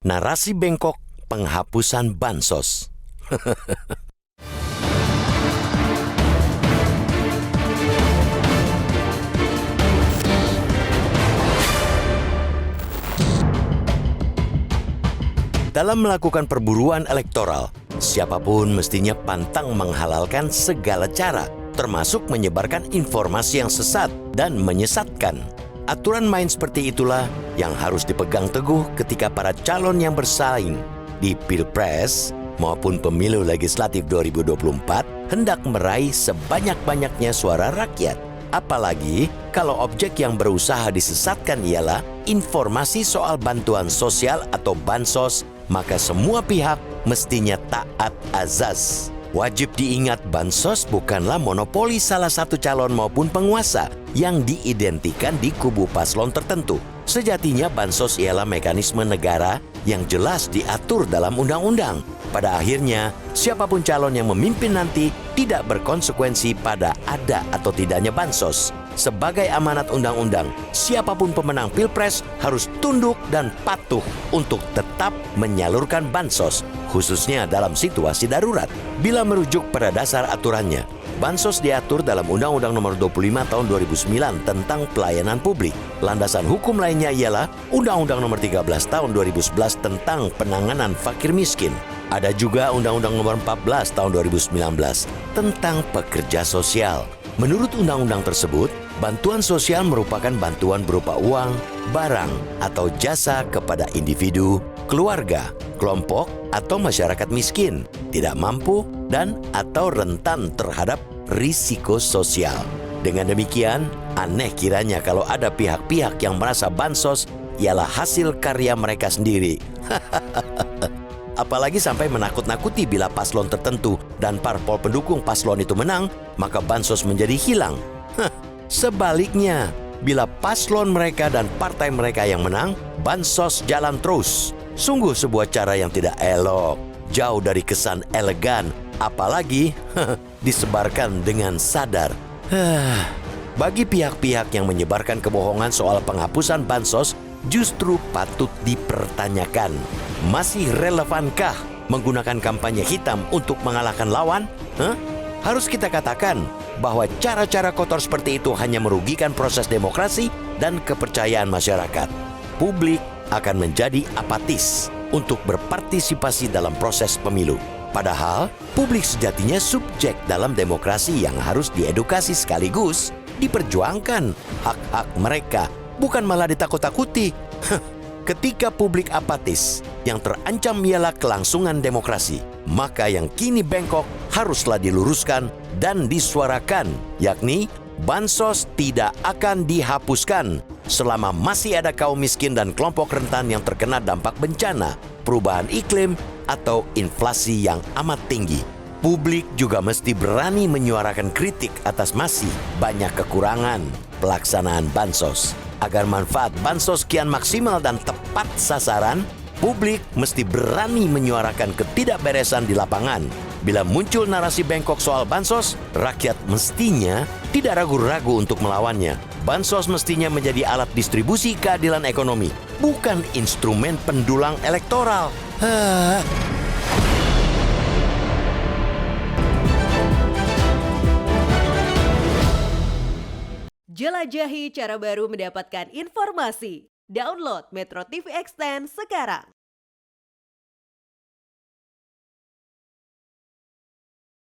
Narasi bengkok penghapusan bansos. Dalam melakukan perburuan elektoral, siapapun mestinya pantang menghalalkan segala cara, termasuk menyebarkan informasi yang sesat dan menyesatkan. Aturan main seperti itulah yang harus dipegang teguh ketika para calon yang bersaing di Pilpres maupun Pemilu Legislatif 2024 hendak meraih sebanyak-banyaknya suara rakyat. Apalagi kalau objek yang berusaha disesatkan ialah informasi soal bantuan sosial atau bansos, maka semua pihak mestinya taat azas. Wajib diingat, bansos bukanlah monopoli salah satu calon maupun penguasa yang diidentikan di kubu paslon tertentu. Sejatinya bansos ialah mekanisme negara yang jelas diatur dalam undang-undang. Pada akhirnya, siapapun calon yang memimpin nanti tidak berkonsekuensi pada ada atau tidaknya bansos. Sebagai amanat undang-undang, siapapun pemenang Pilpres harus tunduk dan patuh untuk tetap menyalurkan bansos, khususnya dalam situasi darurat. Bila merujuk pada dasar aturannya, bansos diatur dalam Undang-Undang Nomor 25 Tahun 2009 tentang pelayanan publik. Landasan hukum lainnya ialah Undang-Undang Nomor 13 Tahun 2011 tentang penanganan fakir miskin. Ada juga Undang-Undang Nomor 14 Tahun 2019 tentang pekerja sosial. Menurut undang-undang tersebut, bantuan sosial merupakan bantuan berupa uang, barang, atau jasa kepada individu, keluarga, kelompok, atau masyarakat miskin, tidak mampu, dan atau rentan terhadap risiko sosial. Dengan demikian, aneh kiranya kalau ada pihak-pihak yang merasa bansos ialah hasil karya mereka sendiri. Apalagi sampai menakut-nakuti bila paslon tertentu dan parpol pendukung paslon itu menang, maka bansos menjadi hilang. Sebaliknya, bila paslon mereka dan partai mereka yang menang, bansos jalan terus. Sungguh sebuah cara yang tidak elok, jauh dari kesan elegan, apalagi disebarkan dengan sadar. Bagi pihak-pihak yang menyebarkan kebohongan soal penghapusan bansos, justru patut dipertanyakan. Masih relevankah menggunakan kampanye hitam untuk mengalahkan lawan? Harus kita katakan bahwa cara-cara kotor seperti itu hanya merugikan proses demokrasi dan kepercayaan masyarakat. Publik akan menjadi apatis untuk berpartisipasi dalam proses pemilu. Padahal, publik sejatinya subjek dalam demokrasi yang harus diedukasi sekaligus diperjuangkan hak-hak mereka, bukan malah ditakut-takuti. Ketika publik apatis, yang terancam ialah kelangsungan demokrasi, maka yang kini bengkok haruslah diluruskan dan disuarakan, yakni bansos tidak akan dihapuskan selama masih ada kaum miskin dan kelompok rentan yang terkena dampak bencana, perubahan iklim, atau inflasi yang amat tinggi. Publik juga mesti berani menyuarakan kritik atas masih banyak kekurangan pelaksanaan bansos. Agar manfaat bansos kian maksimal dan tepat sasaran, publik mesti berani menyuarakan ketidakberesan di lapangan. Bila muncul narasi bengkok soal bansos, rakyat mestinya tidak ragu-ragu untuk melawannya. Bansos mestinya menjadi alat distribusi keadilan ekonomi, bukan instrumen pendulang elektoral. Jelajahi cara baru mendapatkan informasi. Download Metro TV Extend sekarang.